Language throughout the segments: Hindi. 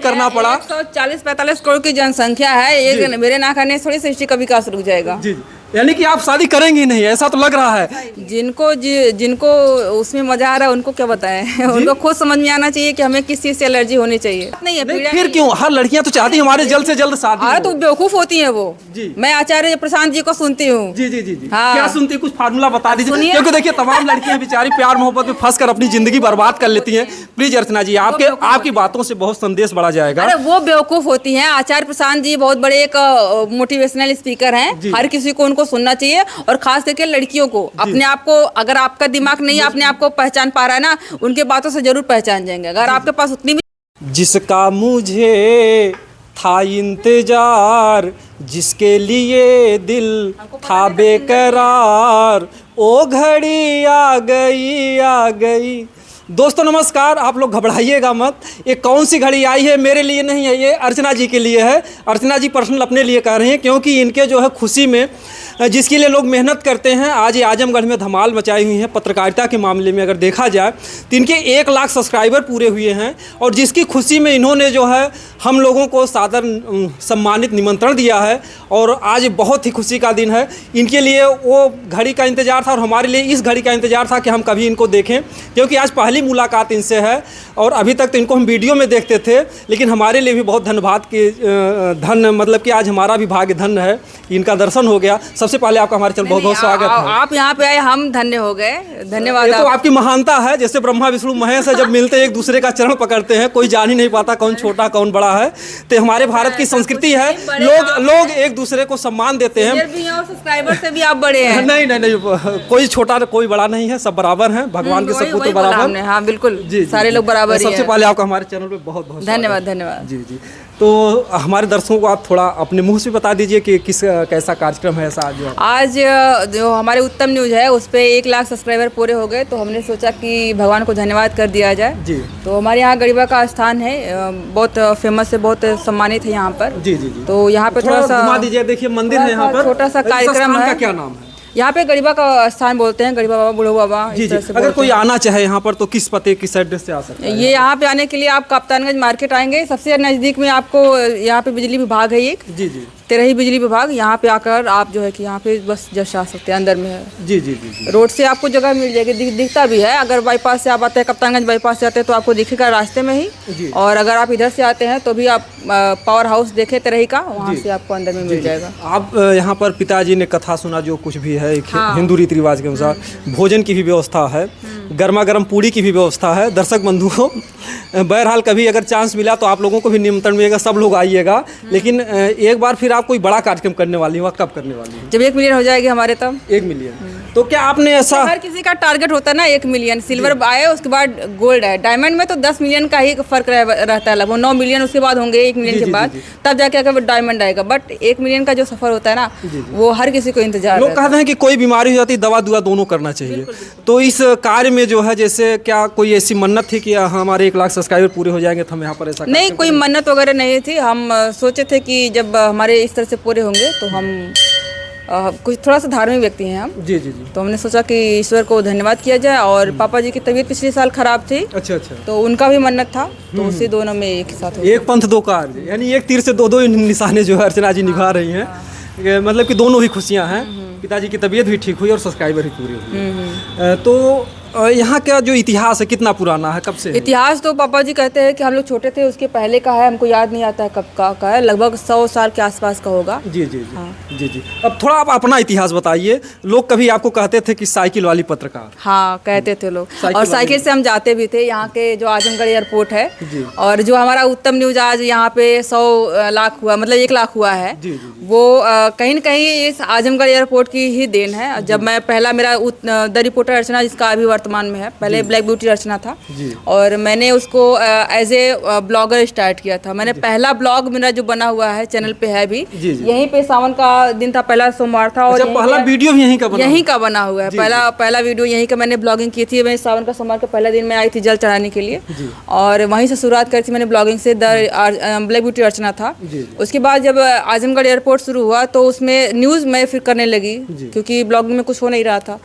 करना पड़ा। 140-45 करोड़ की जनसंख्या है, एक मेरे ना करने थोड़ी सृष्टि कभी का रुक जाएगा। जी, यानी कि आप शादी करेंगी नहीं, ऐसा तो लग रहा है। जिनको उसमें मजा आ रहा है उनको क्या बताएं उनको खुद समझ में आना चाहिए कि हमें किस चीज से एलर्जी होनी चाहिए। नहीं है नहीं, फिर क्यों हर लड़कियां तो चाहती हैं हमारे जल्द से जल्द शादी हो। तो बेवकूफ होती हैं वो। जी। मैं आचार्य प्रशांत जी को सुनती हूँ। जी जी जी जी। हाँ। क्या सुनती है, कुछ फार्मूला बता दीजिए, क्योंकि देखिए तमाम लड़कियां बेचारी प्यार मोहब्बत में फंस कर अपनी जिंदगी बर्बाद कर लेती हैं। प्लीज अर्चना जी, आपकी बातों से बहुत संदेश बढ़ा जाएगा। अरे वो बेवकूफ होती हैं। आचार्य प्रशांत जी बहुत बड़े एक मोटिवेशनल स्पीकर हैं, हर किसी को उनको सुनना चाहिए, और खास करके लड़कियों को। अपने आप को, अगर आपका दिमाग नहीं अपने आप को पहचान पा रहा है ना, उनके बातों से जरूर पहचान जाएंगे। अगर आपके पास उतनी भी जिसका मुझे था इंतजार, जिसके लिए दिल था बेकरार, ओ घड़ी आ गई। दोस्तों नमस्कार, आप लोग घबराइएगा मत। ये कौन सी घड़ी आई है, मेरे लिए नहीं है, ये अर्चना जी के लिए है। अर्चना जी पर्सनल अपने लिए कह रहे हैं, क्योंकि इनके जो है खुशी में, जिसके लिए लोग मेहनत करते हैं, आज ये आजमगढ़ में धमाल मचाई हुई हैं। पत्रकारिता के मामले में अगर देखा जाए तो इनके 1 लाख सब्सक्राइबर पूरे हुए हैं, और जिसकी खुशी में इन्होंने जो है हम लोगों को सादर सम्मानित निमंत्रण दिया है। और आज बहुत ही खुशी का दिन है। इनके लिए वो घड़ी का इंतज़ार था और हमारे लिए इस घड़ी का इंतज़ार था कि हम कभी इनको देखें, क्योंकि आज पहली मुलाकात इनसे है। और अभी तक तो इनको हम वीडियो में देखते थे, लेकिन हमारे लिए भी बहुत धन्यवाद कि मतलब कि आज हमारा भी भाग्य धन्य है, इनका दर्शन हो गया। सबसे पहले आपका हमारे चैनल बहुत बहुत स्वागत है। आप यहाँ पे आए, हम धन्य हो गए, धन्यवाद। ये तो आपकी महानता है, जैसे ब्रह्मा विष्णु महेश है, जब मिलते हैं एक दूसरे का चरण पकड़ते हैं, कोई जान ही नहीं पाता कौन छोटा कौन बड़ा है। तो हमारे भारत की संस्कृति है, लोग एक दूसरे को सम्मान देते हैं। सब्सक्राइबर से भी आप बड़े हैं। नहीं, कोई छोटा कोई बड़ा नहीं है, सब बराबर हैं, भगवान के सब पुत्र बराबर। हाँ बिल्कुल, जी, सारे लोग बराबर ही हैं। सबसे पहले आपका हमारे चैनल पे बहुत बहुत धन्यवाद। जी जी। तो हमारे दर्शकों को आप थोड़ा अपने मुंह से बता दीजिए कि कैसा कार्यक्रम है ऐसा आज जो हमारे उत्तम न्यूज है उस पर 1 लाख सब्सक्राइबर पूरे हो गए, तो हमने सोचा कि भगवान को धन्यवाद कर दिया जाए। जी। तो हमारे यहाँ गरीबा का स्थान है, बहुत फेमस है, बहुत सम्मानित है यहाँ पर। जी जी जी। तो यहाँ पे थोड़ा सा घुमा दीजिए, देखिए मंदिर है यहाँ पर, छोटा सा कार्यक्रम है। क्या नाम है यहाँ पे गरीबा का स्थान बोलते हैं, गरीबा बाबा, बूढ़ो बाबा। जी जी। अगर कोई आना चाहे यहाँ पर तो किस पते किस एड्रेस से आ सकता है? ये यहाँ पे आने के लिए आप कप्तानगंज मार्केट आएंगे, सबसे नज़दीक में आपको यहाँ पे बिजली विभाग है एक। जी जी। तेरही बिजली विभाग, यहाँ पे आकर आप जो है कि यहाँ पे बस जस्ट आ सकते हैं, अंदर में है। जी जी जी। रोड से आपको जगह मिल जाएगी, दिखता भी है। अगर बाईपास से आप आते हैं, कप्तानगंज बाईपास से आते हैं तो आपको दिखेगा रास्ते में ही। और अगर आप इधर से आते हैं तो भी आप पावर हाउस देखे तेरही का, वहाँ से आपको अंदर में मिल जाएगा। आप यहाँ पर पिताजी ने कथा सुना, जो कुछ भी है हिंदू रीति रिवाज के अनुसार भोजन की भी व्यवस्था है, गर्मा गर्म पूड़ी की भी व्यवस्था है। दर्शक बंधुओं, बहरहाल कभी अगर चांस मिला तो आप लोगों को भी निमंत्रण मिलेगा, सब लोग आइएगा। लेकिन एक बार फिर आप कोई बड़ा कार्यक्रम करने वाली हो, कब करने वाली हो? जब 1 मिलियन हो जाएगी हमारे तब। 1 मिलियन। तो क्या आपने ऐसा, हर किसी का टारगेट होता है ना 1 मिलियन, सिल्वर आए उसके बाद गोल्ड है, डायमंड में तो 10 मिलियन का ही फर्क रहता है, लगभग 9 मिलियन उसके बाद होंगे, 1 मिलियन के बाद तब जाके अगर डायमंड आएगा। बट 1 मिलियन का जो सफर होता है ना, वो हर किसी को इंतजार। लोग कहते हैं कि कोई बीमारी हो जाती है, दवा दुआ दोनों करना चाहिए। तो इस कार्य में जो है, जैसे क्या कोई ऐसी मन्नत थी कि हमारे 1 लाख सब्सक्राइबर पूरे हो जाएंगे तो हम यहाँ पर ऐसा? नहीं, कोई मन्नत वगैरह नहीं थी। हम सोचे थे कि जब हमारे इस तरह से पूरे होंगे तो हम कुछ थोड़ा सा धार्मिक व्यक्ति हैं हम। जी जी जी। तो हमने सोचा कि ईश्वर को धन्यवाद किया जाए। और पापा जी की तबीयत पिछले साल खराब थी। अच्छा अच्छा। तो उनका भी मन्नत था, तो उसी दोनों में एक साथ एक पंथ दो कार्य, यानी एक तीर से दो निशाने जो है अर्चना जी निभा रही हैं। मतलब कि दोनों ही खुशियाँ हैं, पिताजी की तबीयत भी ठीक हुई और सब्सक्राइबर भी पूरे हुए। तो यहाँ का जो इतिहास है कितना पुराना है, कब से है? इतिहास तो पापा जी कहते हैं कि हम लोग छोटे थे उसके पहले का है, हमको याद नहीं आता है कब का है, लगभग 100 साल के आसपास का होगा। जी जी जी। हाँ। जी जी। अब थोड़ा आप अपना इतिहास बताइए। लोग कभी आपको कहते थे कि साइकिल वाली पत्रकार। हाँ, कहते थे लोग, और साइकिल से हम जाते भी थे। यहाँ के जो आजमगढ़ एयरपोर्ट है, और जो हमारा उत्तम न्यूज आज यहाँ पे 100 लाख हुआ, मतलब 1 लाख हुआ है, वो कहीं न कहीं इस आजमगढ़ एयरपोर्ट की ही देन है। जब मैं पहला मेरा द रिपोर्टर अर्चना, जिसका अभी वर्तमान में है, पहले ब्लैक ब्यूटी अर्चना था, और मैंने उसको एज ए ब्लॉगर स्टार्ट किया था। मैंने पहला ब्लॉग मेरा जो बना हुआ है चैनल पे है भी, यहीं पे सावन का दिन था, पहला सोमवार था, और पहला वीडियो भी यहीं का बना हुआ है। पहला वीडियो यहीं का मैंने ब्लॉगिंग की थी। मैं सावन का सोमवार के पहले दिन में आई थी जल चढ़ाने के लिए, और वहीं से शुरुआत करी थी मैंने ब्लॉगिंग से। ब्लैक ब्यूटी अर्चना था। उसके बाद जब आजमगढ़ एयरपोर्ट शुरू हुआ तो उसमें न्यूज़ मैं फिर करने लगी, क्योंकि ब्लॉगिंग में कुछ हो नहीं रहा था।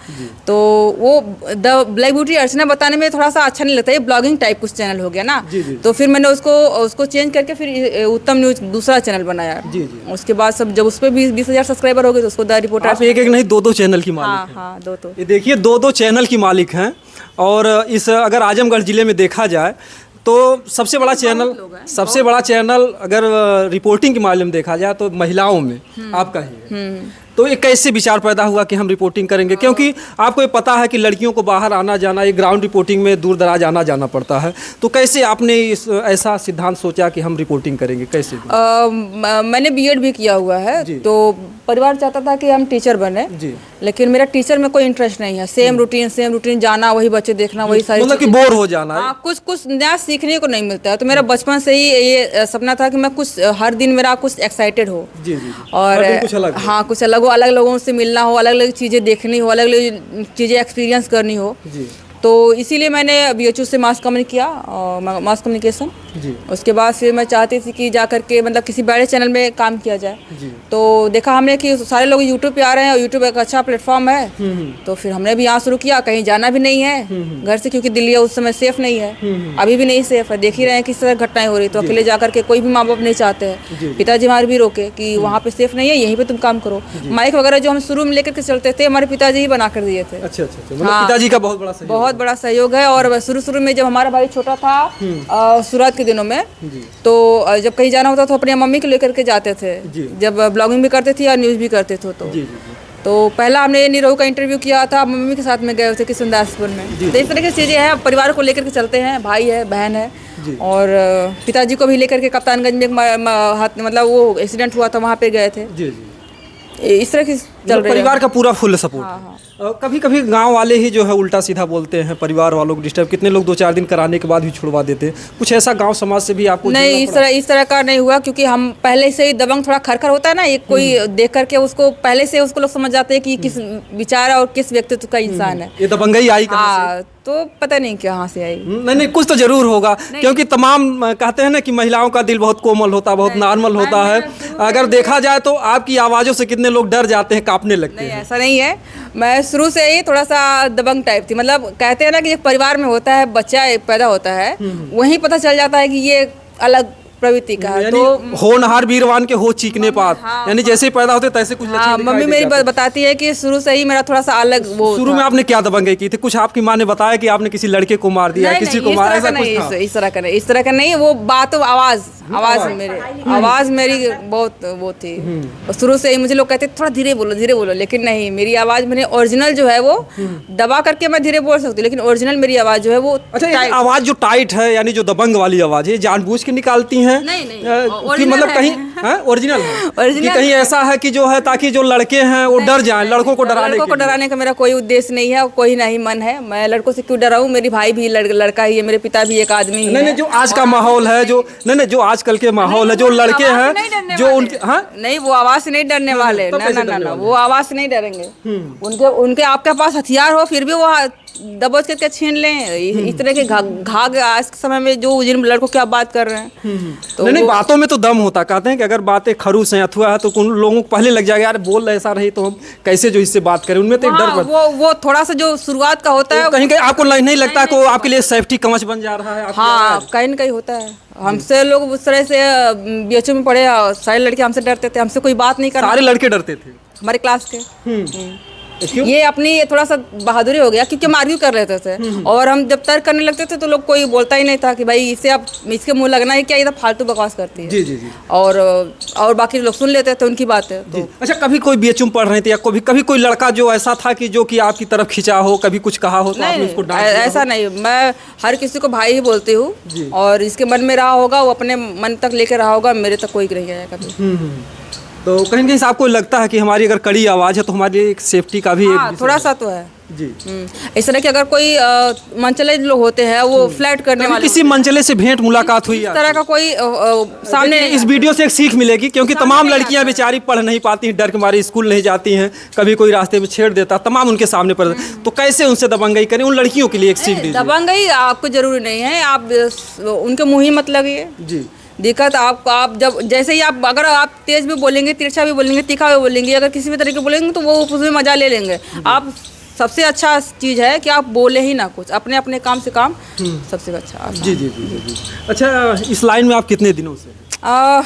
तो वो द ब्लैक ब्यूटी अर्चना बताने में थोड़ा सा अच्छा नहीं लगता, ये ब्लॉगिंग टाइप कुछ चैनल हो गया ना। तो फिर मैंने उसको चेंज करके फिर उत्तम न्यूज दूसरा चैनल बनाया। उसके बाद सब जब उस पर 20,000 सब्सक्राइबर हो गए तो उसको द रिपोर्टर। आप एक नहीं दो चैनल की मालिक हैं। हाँ, दो। ये देखिए दो चैनल की मालिक हैं। और इस अगर आजमगढ़ ज़िले में देखा जाए तो सबसे बड़ा चैनल अगर रिपोर्टिंग के माध्यम देखा जाए तो महिलाओं में आपका ही है। तो ये कैसे विचार पैदा हुआ कि हम रिपोर्टिंग करेंगे? क्योंकि आपको ये पता है कि लड़कियों को बाहर आना जाना, ये ग्राउंड रिपोर्टिंग में दूर दराज आना जाना पड़ता है। तो कैसे आपने ऐसा सिद्धांत सोचा कि हम रिपोर्टिंग करेंगे? कैसे? मैंने बीएड भी किया हुआ है, तो परिवार चाहता था कि हम टीचर बने, लेकिन मेरा टीचर में कोई इंटरेस्ट नहीं है। सेम रूटीन जाना, वही बच्चे देखना, वही सारी मतलब कि बोर हो जाना है। कुछ नया सीखने को नहीं मिलता है। तो मेरा बचपन से ही ये सपना था कि मैं कुछ हर दिन मेरा कुछ एक्साइटेड हो। और हाँ, कुछ अलग लोगों से मिलना हो, अलग अलग चीज़ें देखनी हो, अलग अलग चीज़ें एक्सपीरियंस करनी हो। तो इसीलिए मैंने BHU से मास कम्युनिकेशन। उसके बाद फिर मैं चाहती थी कि जा करके मतलब किसी बड़े चैनल में काम किया जाए। तो देखा हमने कि सारे लोग यूट्यूब पे आ रहे हैं और यूट्यूब एक अच्छा प्लेटफॉर्म है। तो फिर हमने भी यहाँ शुरू किया। कहीं जाना भी नहीं है घर से, क्योंकि दिल्ली उस समय सेफ नहीं है, अभी भी नहीं सेफ है। देख ही रहे हैं किस तरह घटनाएं हो रही। तो अकेले जा करके कोई भी माँ बाप नहीं चाहते हैं। पिताजी हमारे भी रोके कि वहाँ पे सेफ नहीं है, यहीं पे तुम काम करो। माइक वगैरह जो हम शुरू में लेकर के चलते थे, हमारे पिताजी ही बना कर दिए थे। अच्छा, पिताजी का बहुत बड़ा सहयोग है। और शुरू में जब हमारा भाई छोटा था शुरुआत के दिनों में, तो जब कहीं जाना होता तो अपनी मम्मी को लेकर के जाते थे, जब ब्लॉगिंग भी करते थे और न्यूज़ भी करते थे। तो पहला हमने निरहू का इंटरव्यू किया था, मम्मी के साथ में गए थे किशनदासपुर में। तो इस तरह की चीज़ें हैं, परिवार को लेकर के चलते हैं, भाई है, बहन है। और पिताजी को भी लेकर के कप्तानगंज में मतलब वो एक्सीडेंट हुआ था, वहाँ पे गए थे। इस तरह की चल रही है। परिवार का पूरा फुल सपोर्ट। कभी कभी गांव वाले ही जो है उल्टा सीधा बोलते हैं, परिवार वालों को डिस्टर्ब। कितने लोग 2-4 दिन कराने के बाद भी छुड़वा देते हैं। कुछ ऐसा गांव समाज से भी आपको? नहीं, इस तरह का नहीं हुआ, क्योंकि हम पहले से ही दबंग थोड़ा खरखर होता है ना, एक कोई देख करके उसको पहले से उसको लोग समझ जाते हैं कि किस विचार और किस व्यक्तित्व का इंसान है। ये दबंगई आई कहाँ से? तो पता नहीं कहाँ से आई। नहीं, कुछ तो जरूर होगा, क्योंकि तमाम कहते हैं ना कि महिलाओं का दिल बहुत कोमल होता है, बहुत नॉर्मल होता है। अगर देखा जाए तो आपकी आवाज़ों से कितने लोग डर जाते हैं, कांपने लगते हैं। ऐसा नहीं है, मैं शुरू से ही थोड़ा सा दबंग टाइप थी। मतलब कहते हैं ना कि एक परिवार में होता है, बच्चा पैदा होता है, वहीं पता चल जाता है कि ये अलग प्रवृत्ति का है। तो होनहार वीरवान के हो चीखने पात, यानी जैसे पैदा होते तैसे कुछ लक्षण। मम्मी मेरी बताती है कि शुरू से ही मेरा थोड़ा सा अलग वो। शुरू में आपने क्या दबंगई की थी? कुछ आपकी माँ ने बताया कि आपने किसी लड़के को मार दिया, किसी को मारा, ऐसा कुछ था? इस तरह का नहीं। वो बात आवाज़ मेरी बहुत वो थी। और शुरू से ही मुझे लोग कहते थोड़ा धीरे बोलो, लेकिन नहीं, मेरी आवाज़ मैंने ओरिजिनल जो है वो दबा करके मैं धीरे बोल सकती हूँ, लेकिन ओरिजिनल मेरी आवाज़ जो है वो। अच्छा, आवाज़ जो टाइट है, यानी जो दबंग वाली आवाज़ है, जानबूझ के निकालती हैं? नहीं, कि मतलब कहीं ओरिजिनल है, कहीं ऐसा है कि जो है ताकि जो लड़के हैं वो डर जाएं, लड़कों को डराने का मेरा कोई उद्देश्य नहीं है, कोई नहीं मन है। मैं लड़कों से क्यों डराऊं? मेरी भाई भी लड़का ही है, मेरे पिता भी एक आदमी ही है। नहीं, जो आज का माहौल है, जो आजकल के माहौल है, जो लड़के हैं जो उनके नहीं, वो आवाज से नहीं डरने वाले। ना, वो आवाज से नहीं डरेंगे। उनके आपके पास हथियार हो फिर भी वो दबोच करके छीन लें। इस तरह के घाघ आज के समय में जो जिन लड़कों की आप बात कर रहे हैं, तो नहीं, बातों में तो दम होता। कहते हैं कि अगर बातें खरूस हैं, अथवा है, तो उन लोगों को पहले लग जाएगा यार बोल ऐसा रही तो हम कैसे जो इससे बात करें। उनमें तो एक डर वो थोड़ा सा जो शुरुआत का होता है, कहीं आपको नहीं लगता कि आपके लिए सेफ्टी कवच बन जा रहा है? हाँ, कहीं न कहीं होता है। हमसे लोग उस तरह से BHU में पढ़े, सारे लड़के हमसे डरते थे, हमसे कोई बात नहीं करना। सारे लड़के डरते थे हमारे क्लास के। ये अपनी थोड़ा सा बहादुरी हो गया, क्योंकि हम आर्ग्यू कर रहे थे। और हम जब तर्क करने लगते थे तो लोग कोई बोलता ही नहीं था कि भाई इसे आप इसके मुंह लगना है क्या, ये तो फालतू बकवास करती है। जी। और बाकी लोग सुन लेते थे उनकी बातें। तो अच्छा, कभी कोई BHU में पढ़ रहे थे या कभी कोई लड़का जो ऐसा था कि जो कि आपकी तरफ खिंचा हो, कभी कुछ कहा हो तो आपने उसको डांट दिया हो? ऐसा नहीं, मैं हर किसी को भाई ही बोलती हूँ, और इसके मन में रहा होगा वो अपने मन तक लेकर रहा होगा, मेरे तक कोई नहीं आया कभी। तो कहीं कहीं से आपको लगता है कि हमारी अगर कड़ी आवाज़ है तो हमारी एक सेफ्टी का भी एक थोड़ा सा तो है जी। इस तरह के अगर कोई मनचले लोग होते हैं वो फ्लैट करने वाले, किसी मनचले से भेंट मुलाकात हुई इस तरह का कोई सामने? इस वीडियो से एक सीख मिलेगी, क्योंकि तमाम लड़कियां बेचारी पढ़ नहीं पाती, डर के मारे स्कूल नहीं जाती हैं, कभी कोई रास्ते में छेड़ देता, तमाम उनके सामने पड़। तो कैसे उनसे दबंगई करें? उन लड़कियों के लिए एक सीख दीजिए। दबंगई आपको जरूरी नहीं है, आप उनके मुँह ही मत लगिए जी। दिक्कत आप जब जैसे ही अगर आप तेज भी बोलेंगे, तिरछा भी बोलेंगे, तीखा भी बोलेंगे, अगर किसी भी तरीके बोलेंगे तो वो उसमें मजा ले लेंगे। आप सबसे अच्छा चीज़ है कि आप बोले ही ना कुछ, अपने अपने काम से काम सबसे अच्छा। जी जी जी जी। अच्छा, इस लाइन में आप कितने दिनों से?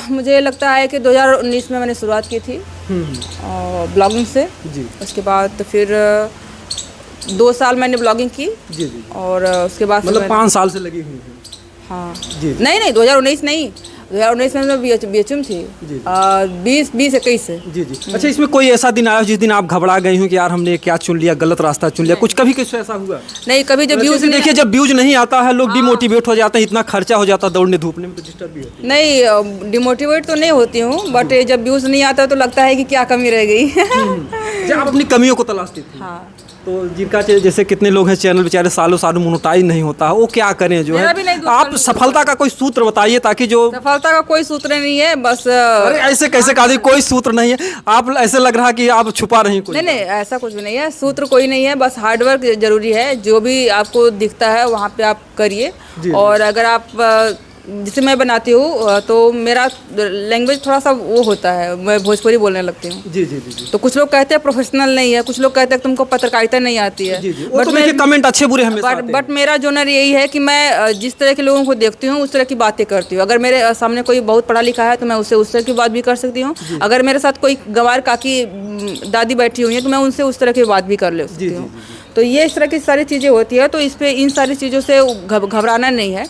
मुझे लगता है कि 2019 में मैंने शुरुआत की थी ब्लॉगिंग से। जी उसके बाद तो फिर 2 साल मैंने ब्लॉगिंग की। जी जी। और उसके बाद फिर मतलब 5 साल से लगी हुई हैं। हाँ जी। नहीं 2019 नहीं, 2019 में मैं BHM थी। जी। 20-21 से। जी जी। अच्छा, इसमें कोई ऐसा दिन आया जिस दिन आप घबरा गई हो कि यार हमने क्या चुन लिया, गलत रास्ता चुन लिया, कुछ कभी कुछ ऐसा हुआ? नहीं, कभी जब व्यूज देखिए, जब व्यूज नहीं आता है लोग डिमोटिवेट हो जाते हैं, इतना खर्चा हो जाता है दौड़ने धूपने में, तो डिस्टर्ब भी होती है। नहीं, डिमोटिवेट तो नहीं होती हूँ, बट जब व्यूज नहीं आता तो लगता है कि क्या कमी रह गई। जब आप अपनी कमियों को तलाशती थी। हाँ। तो जिनका जैसे कितने लोग हैं चैनल बेचारे सालों सालों मोनेटाइज नहीं होता है, वो क्या करें जो मेरा है? भी नहीं, आप सफलता का कोई सूत्र बताइए ताकि जो सफलता का कोई सूत्र नहीं है, बस अरे ऐसे कैसे कहा दी, कोई सूत्र नहीं है? आप ऐसे लग रहा है कि आप छुपा रही कोई। नहीं, ऐसा कुछ भी नहीं है, सूत्र कोई नहीं है, बस हार्डवर्क जरूरी है। जो भी आपको दिखता है वहाँ पे आप करिए। और अगर आप जैसे मैं बनाती हूँ तो मेरा लैंग्वेज थोड़ा सा वो होता है, मैं भोजपुरी बोलने लगती हूँ। जी जी जी। तो कुछ लोग कहते हैं प्रोफेशनल नहीं है, कुछ लोग कहते हैं तुमको पत्रकारिता नहीं आती है। जी जी। वो तो देखिए कमेंट अच्छे बुरे हमेशा आते हैं। बट मेरा जोनर यही है कि मैं जिस तरह के लोगों को देखती हूँ उस तरह की बातें करती हूँ। अगर मेरे सामने कोई बहुत पढ़ा लिखा है तो मैं उससे उस तरह की बात भी कर सकती हूँ। अगर मेरे साथ कोई गंवार काकी दादी बैठी हुई है तो मैं उनसे उस तरह की बात भी कर ले सकती हूँ। तो ये इस तरह की सारी चीज़ें होती है, तो इस पे इन सारी चीज़ों से घबराना नहीं है।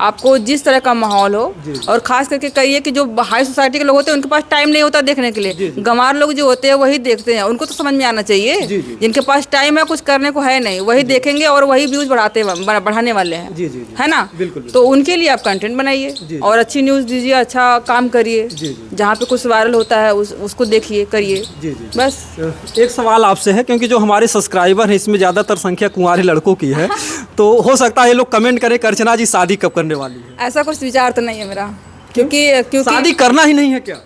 आपको जिस तरह का माहौल हो, और खास करके कहिए कि जो हाई सोसाइटी के लोग होते हैं उनके पास टाइम नहीं होता देखने के लिए। गंवार लोग जो होते हैं वही देखते हैं, उनको तो समझ में आना चाहिए। जिनके पास टाइम है, कुछ करने को है नहीं, वही देखेंगे और वही व्यूज बढ़ाने वाले हैं, है ना? तो उनके लिए आप कंटेंट बनाइए और अच्छी न्यूज़ दीजिए, अच्छा काम करिए। जहाँ पे कुछ वायरल होता है उसको देखिए, करिए। बस एक सवाल आपसे है, क्योंकि जो हमारे सब्सक्राइबर हैं इसमें ज़्यादातर संख्या कुंवारे लड़कों की है, तो हो सकता है ये लोग कमेंट करें कि अर्चना जी शादी कब करने वाली है? ऐसा कुछ विचार तो नहीं है मेरा, क्योंकि शादी करना ही नहीं है क्या?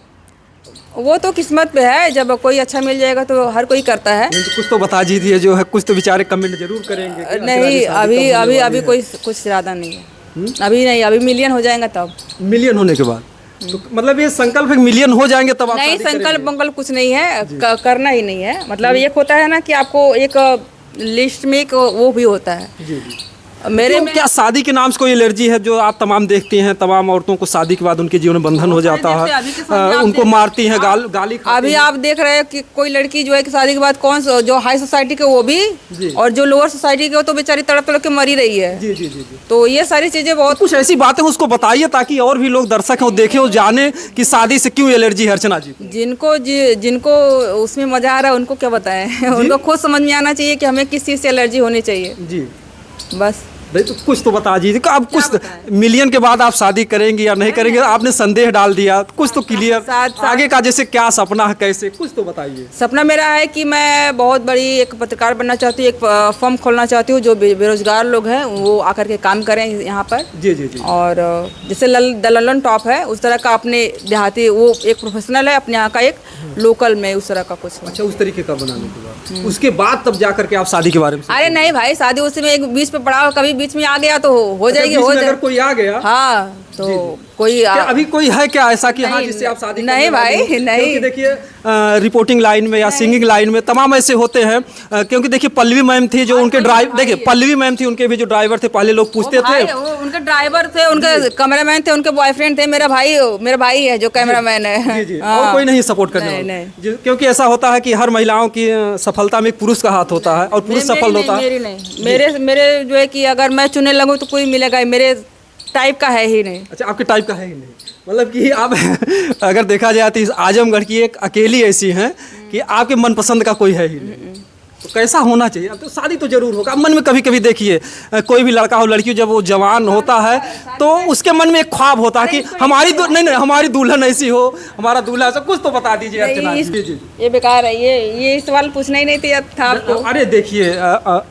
वो तो किस्मत पे है, जब कोई अच्छा मिल जाएगा तो हर कोई करता है। तो कुछ तो बता दीजिए, जो है कुछ तो बेचारे कमेंट जरूर करेंगे। नहीं, अभी कोई कुछ इरादा नहीं है। अभी नहीं, अभी मिलियन हो जाएगा तब। मिलियन होने के बाद तो मतलब ये संकल्प है मिलियन हो जाएंगे तब आप नहीं, शादी संकल्प करेंगे? बंकल्प कुछ नहीं है, करना ही नहीं है। मतलब एक होता है ना कि आपको एक लिस्ट में एक वो भी होता है। जी जी। मेरे तो में क्या शादी के नाम से कोई एलर्जी है जो आप तमाम देखती हैं? तमाम औरतों को शादी के बाद उनके जीवन में बंधन हो जाता है, उनको मारती हैं, गाली खाती अभी हैं। आप देख रहे हैं कि कोई लड़की जो है कि शादी के बाद कौन जो हाई सोसाइटी के वो भी, और जो लोअर सोसाइटी के वो तो बेचारी तड़प तड़प के मरी रही है। जी जी जी। तो ये सारी चीजें बहुत कुछ ऐसी बातें उसको बताइए ताकि और भी लोग दर्शक हैं वो देखें, वो जाने कि शादी से क्यों एलर्जी है अर्चना जी। जिनको उसमें मजा आ रहा है उनको क्या बताएं। उनको खुद समझ में आना चाहिए कि हमें किस चीज से एलर्जी होनी चाहिए। जी बस नहीं तो कुछ तो बता दीजिए कि आप कुछ मिलियन के बाद आप शादी करेंगी या नहीं करेंगे? आपने संदेह डाल दिया, कुछ तो क्लियर आगे का जैसे क्या सपना है, कैसे, कुछ तो बताइए। सपना मेरा है कि मैं बहुत बड़ी एक पत्रकार बनना चाहती हूँ, एक फर्म खोलना चाहती हूँ जो बेरोजगार लोग हैं वो आकर के काम करें यहाँ पर। जी जी जी। और जैसे द ललन टॉप है उस तरह का अपने देहाती, वो एक प्रोफेशनल है अपने यहाँ का, एक लोकल में उस तरह का कुछ। अच्छा, उस तरीके का बनाने के बाद उसके बाद तब जा करके आप शादी के बारे में? अरे नहीं भाई, शादी उसमें एक बीच पे पड़ा, कभी बीच में आ गया तो हो जाएगी। अगर कोई आ गया हाँ तो कोई अभी कोई है क्या ऐसा कि हाँ जिससे आप शादी नहीं भाई नहीं। क्योंकि देखिए रिपोर्टिंग लाइन में या सिंगिंग लाइन में तमाम ऐसे होते हैं। क्योंकि देखिए पल्लवी मैम थी जो उनके ड्राइव, देखिए पल्लवी मैम थी, उनके भी जो ड्राइवर थे पहले लोग पूछते थे, उनके ड्राइवर थे, उनके कैमरामैन थे, उनके बॉयफ्रेंड थे। मेरा भाई है जो कैमरामैन है। जी जी। और कोई नहीं सपोर्ट करने वाला, क्योंकि ऐसा होता है कि हर महिलाओं की सफलता में पुरुष का हाथ होता है और पुरुष सफल होता है। मेरे जो है कि अगर मैं चुनने लगूँ तो कोई मिलेगा, मेरे टाइप का है ही नहीं। अच्छा, आपके टाइप का है ही नहीं, मतलब कि आप अगर देखा जाए तो इस आजमगढ़ की एक अकेली ऐसी हैं कि आपके मनपसंद का कोई है ही नहीं। तो कैसा होना चाहिए? अब तो शादी तो जरूर होगा मन में। कभी कभी देखिए कोई भी लड़का हो लड़की, जब वो जवान होता है तो उसके मन में एक ख्वाब होता है कि हमारी हमारी दुल्हन ऐसी हो, हमारा दूल्हा ऐसा। कुछ तो बता दीजिए अर्चना जी। ये बेकार है, ये सवाल पूछना ही नहीं था आपको। अरे देखिए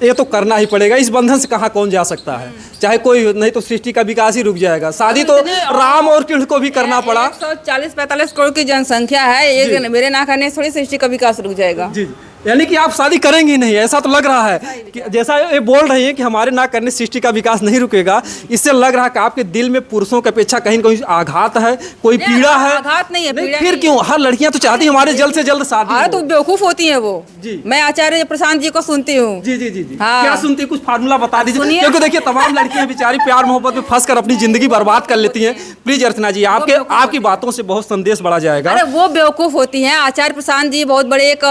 ये तो करना ही पड़ेगा, इस बंधन से कहाँ कौन जा सकता है, चाहे कोई, नहीं तो सृष्टि का विकास ही रुक जाएगा। शादी तो राम और कृष्ण को भी करना पड़ा। 140-45 करोड़ की जनसंख्या है, मेरे ना करने थोड़ी सृष्टि का विकास रुक जाएगा। जी, यानी कि आप शादी करेंगी नहीं, ऐसा तो लग रहा है कि जैसा ये बोल रही हैं कि हमारे ना करने सृष्टि का विकास नहीं रुकेगा, इससे लग रहा है कि आपके दिल में पुरुषों की अपेक्षा कहीं न कहीं आघात है, कोई पीड़ा है। आघात नहीं है, पीड़ा फिर क्यों? हर लड़कियां तो चाहती हैं हमारे जल्द से जल्द शादी अरे हो। तो बेवकूफ होती है वो जी। मैं आचार्य प्रशांत जी को सुनती हूँ। जी जी जी जी हाँ। क्या सुनती है? कुछ फार्मूला बता दीजिए, सुनिए। क्योंकि देखिए तमाम लड़कियां बेचारी प्यार मोहब्बत में फंस कर अपनी जिंदगी बर्बाद कर लेती हैं। प्लीज अर्चना जी, आपकी बातों से बहुत संदेश बढ़ा जाएगा। अरे वो बेवकूफ होती हैं। आचार्य प्रशांत जी बहुत बड़े एक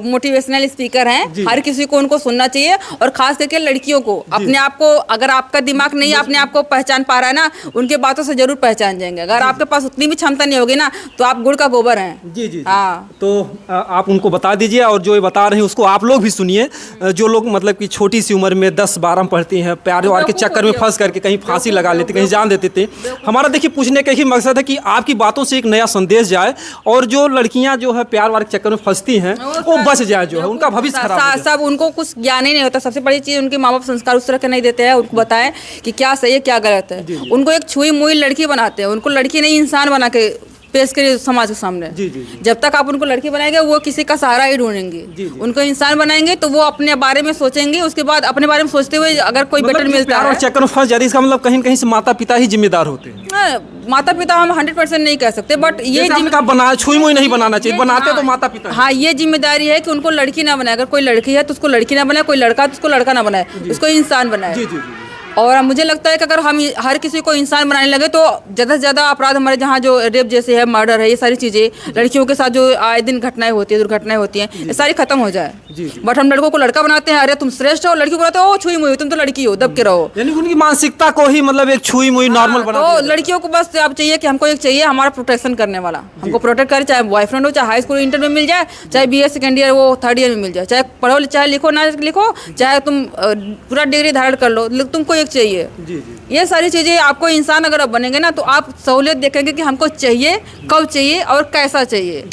मोटिवेशनल स्पीकर हैं, हर किसी को उनको सुनना चाहिए, और खास करके लड़कियों को। अपने आप को, अगर आपका दिमाग नहीं अपने आप को पहचान पा रहा है ना, उनके बातों से जरूर पहचान जाएंगे। अगर आपके पास उतनी भी क्षमता नहीं होगी ना, तो आप गुड़ का गोबर हैं। जी जी हाँ। तो आप उनको बता दीजिए, और जो ये बता रहे हैं उसको आप लोग भी सुनिए। जो लोग मतलब कि छोटी सी उम्र में 10-12 में पढ़ती हैं, प्यार वार के चक्कर में फंस करके कहीं फांसी लगा लेते, कहीं जान देते थे। हमारा देखिए पूछने का ही मकसद है कि आपकी बातों से एक नया संदेश जाए, और जो लड़कियां जो है प्यार वार के चक्कर में फंसती हैं वो बच जाए, जो है उनका भविष्य खराब हो जाए। सब उनको कुछ ज्ञान ही नहीं होता। सबसे बड़ी चीज उनके माँ बाप संस्कार उस तरह के नहीं देते हैं, उनको बताएं कि क्या सही है क्या गलत है। उनको एक छुई मुई लड़की बनाते हैं, उनको लड़की नहीं इंसान बना के पेश करिए समाज के सामने। जी, जी, जी। जब तक आप उनको लड़की बनाएंगे वो किसी का सहारा ही ढूंढेंगे। उनको इंसान बनाएंगे तो वो अपने बारे में सोचेंगे, उसके बाद अपने बारे में सोचते हुए अगर कोई बेटर मिलता है। चक्कर में फंस जाती है, इसका मतलब कहीं कहीं से माता पिता ही जिम्मेदार होते हैं। माता पिता हम 100% नहीं कह सकते, बट ये बना छुई मुई नहीं बनाना चाहिए, बनाते तो माता पिता। हाँ, ये जिम्मेदारी है कि उनको लड़की ना बनाए। अगर कोई लड़की है तो उसको लड़की ना बनाए, कोई लड़का तो उसको लड़का ना बनाए, उसको इंसान बनाए। जी जी। और मुझे लगता है कि अगर हम हर किसी को इंसान बनाने लगे तो ज़्यादा से ज़्यादा अपराध हमारे जहाँ जो रेप जैसे है, मर्डर है, ये सारी चीज़ें, लड़कियों के साथ जो आए दिन घटनाएं होती है, दुर्घटनाएं होती हैं, ये सारी खत्म हो जाए। बट हम लड़कों को लड़का बनाते हैं, अरे तुम श्रेष्ठ हो, लड़की को बनाते हो छुई मुई, तुम तो लड़की हो, दब के रहो। यानी उनकी मानसिकता को ही मतलब एक छुई मुई नॉर्मल बना दिया। तो लड़कियों को बस अब चाहिए कि हमको एक चाहिए हमारा प्रोटेक्शन करने वाला, हमको प्रोटेक्ट करे, चाहे बॉयफ्रेंड हो, चाहे हाई स्कूल इंटर में मिल जाए, चाहे BA सेकेंड ईयर वो 3rd ईयर में मिल जाए, चाहे पढ़ो चाहे लिखो ना लिखो, चाहे तुम पूरा डिग्री धारण कर लो, तुमको एक चाहिए। ये सारी चीज़ें आपको इंसान अगर आप बनेंगे ना, तो आप सहूलियत देखेंगे कि हमको चाहिए, कब चाहिए और कैसा चाहिए।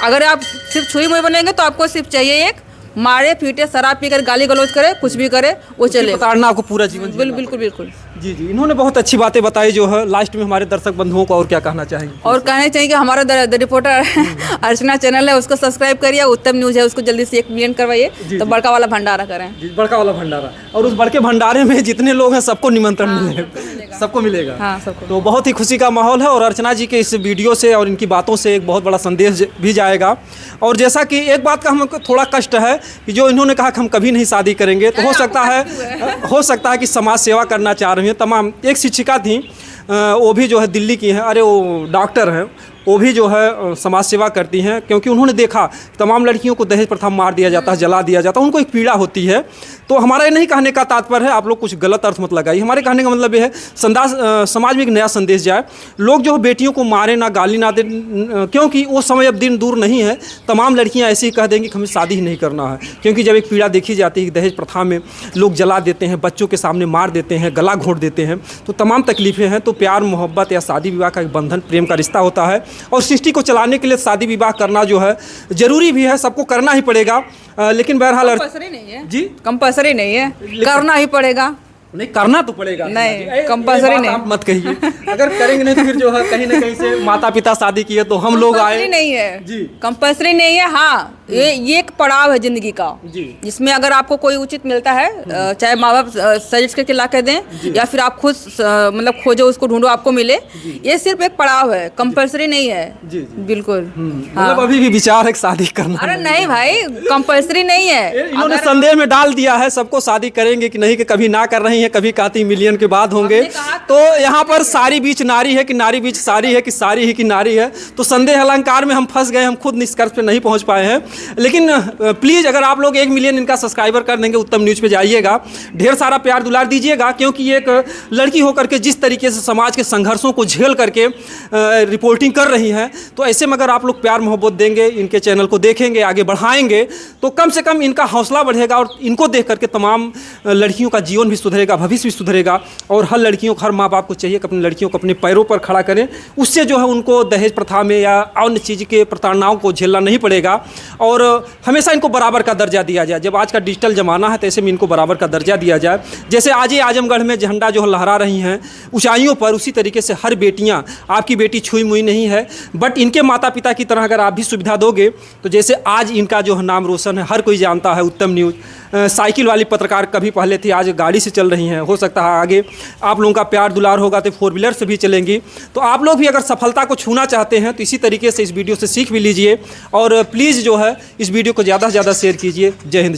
अगर आप सिर्फ छुई मुई बनेंगे तो आपको सिर्फ चाहिए एक मारे पीटे शराब पीकर गाली गलौज करे, कुछ भी करे, वो चले ताड़ना आपको पूरा जीवन। बिल्कुल बिल्कुल। जी जी, इन्होंने बहुत अच्छी बातें बताई। जो है लास्ट में हमारे दर्शक बंधुओं को और क्या कहना चाहेंगे? और कहना चाहिए कि हमारा द रिपोर्टर अर्चना चैनल है, उसको सब्सक्राइब करिए, उत्तम न्यूज़ है उसको जल्दी से 1 मिलियन करवाइए, तो बड़का वाला भंडारा करें। बड़का वाला भंडारा, और उस बड़के भंडारे में जितने लोग हैं सबको निमंत्रण मिलेगा, सबको मिलेगा। हाँ, सबको। तो बहुत ही खुशी का माहौल है, और अर्चना जी के इस वीडियो से और इनकी बातों से एक बहुत बड़ा संदेश भी जाएगा। और जैसा कि एक बात का हमको थोड़ा कष्ट है कि जो इन्होंने कहा कि हम कभी नहीं शादी करेंगे, तो हो सकता है कि समाज सेवा करना चाह रही हैं तमाम। एक शिक्षिका थी, वो भी जो है दिल्ली की हैं, अरे वो डॉक्टर हैं, वो भी जो है समाज सेवा करती हैं, क्योंकि उन्होंने देखा तमाम लड़कियों को दहेज प्रथा मार दिया जाता है, जला दिया जाता है, उनको एक पीड़ा होती है। तो हमारा ये नहीं कहने का तात्पर्य है, आप लोग कुछ गलत अर्थ मत लगाइए, हमारे कहने का मतलब ये है समाज में एक नया संदेश जाए। लोग जो है बेटियों को मारे ना, गाली ना दे, क्योंकि वो समय अब दिन दूर नहीं है, तमाम लड़कियां ऐसे ही कह देंगी कि हमें शादी ही नहीं करना है। क्योंकि जब एक पीड़ा देखी जाती है, दहेज प्रथा में लोग जला देते हैं, बच्चों के सामने मार देते हैं, गला घोंट देते हैं, तो तमाम तकलीफ़ें हैं। तो प्यार मोहब्बत या शादी विवाह का एक बंधन, प्रेम का रिश्ता होता है, और सृष्टि को चलाने के लिए शादी विवाह करना जो है ज़रूरी भी है, सबको करना ही पड़ेगा। लेकिन बहरहाल कंपल्सरी नहीं है जी, कंपल्सरी नहीं है, करना ही पड़ेगा। नहीं, करना तो पड़ेगा, नहीं कंपल्सरी नहीं, आप मत कहिए। अगर करेंगे नहीं तो फिर जो है कहीं ना कहीं से माता पिता शादी किए तो हम लोग आए। नहीं है जी, कंपल्सरी नहीं है। हाँ, ये एक पड़ाव है जिंदगी का, जिसमें अगर आपको कोई उचित मिलता है, चाहे माँ बाप सजेस्ट करके ला कर दें, या फिर आप खुद मतलब खोजो, उसको ढूंढो, आपको मिले, ये सिर्फ एक पड़ाव है, कंपल्सरी नहीं है। बिल्कुल। मतलब अभी भी विचार है शादी करना। अरे नहीं भाई, कंपल्सरी नहीं है। इन्होंने संदेह में डाल दिया है सबको, शादी करेंगे कि नहीं, कि कभी ना कर रही है, कभी कहती मिलियन के बाद होंगे। तो यहाँ पर सारी बीच नारी है कि नारी बीच सारी है कि सारी ही की नारी है। तो संदेह अलंकार में हम फंस गए, हम खुद निष्कर्ष पे नहीं पहुँच पाए हैं। लेकिन प्लीज़ अगर आप लोग 1 मिलियन इनका सब्सक्राइबर कर देंगे, उत्तम न्यूज़ पे जाइएगा, ढेर सारा प्यार दुलार दीजिएगा, क्योंकि एक लड़की होकर के जिस तरीके से समाज के संघर्षों को झेल करके रिपोर्टिंग कर रही हैं, तो ऐसे में अगर आप लोग प्यार मोहब्बत देंगे, इनके चैनल को देखेंगे, आगे बढ़ाएंगे, तो कम से कम इनका हौसला बढ़ेगा, और इनको देख करके तमाम लड़कियों का जीवन भी सुधरेगा, भविष्य भी सुधरेगा। और हर लड़कियों को, हर माँ बाप को चाहिए कि अपनी लड़कियों को अपने पैरों पर खड़ा करें, उससे जो है उनको दहेज प्रथा में या अन्य चीज़ के प्रताड़नाओं को झेलना नहीं पड़ेगा। और हमेशा इनको बराबर का दर्जा दिया जाए। जब आज का डिजिटल ज़माना है तो ऐसे में इनको बराबर का दर्जा दिया जाए। जैसे आज ही आजमगढ़ में झंडा जो लहरा रही हैं ऊंचाइयों पर, उसी तरीके से हर बेटियाँ, आपकी बेटी छुई मुई नहीं है, बट इनके माता पिता की तरह अगर आप भी सुविधा दोगे तो जैसे आज इनका जो नाम रोशन है, हर कोई जानता है। उत्तम न्यूज़ साइकिल वाली पत्रकार कभी पहले थी, आज गाड़ी से चल रही हैं। हो सकता है आगे आप लोगों का प्यार दुलार होगा तो 4 व्हीलर से भी चलेंगी। तो आप लोग भी अगर सफलता को छूना चाहते हैं तो इसी तरीके से इस वीडियो से सीख भी लीजिए और प्लीज़ जो है इस वीडियो को ज़्यादा से ज़्यादा शेयर कीजिए। जय हिंद।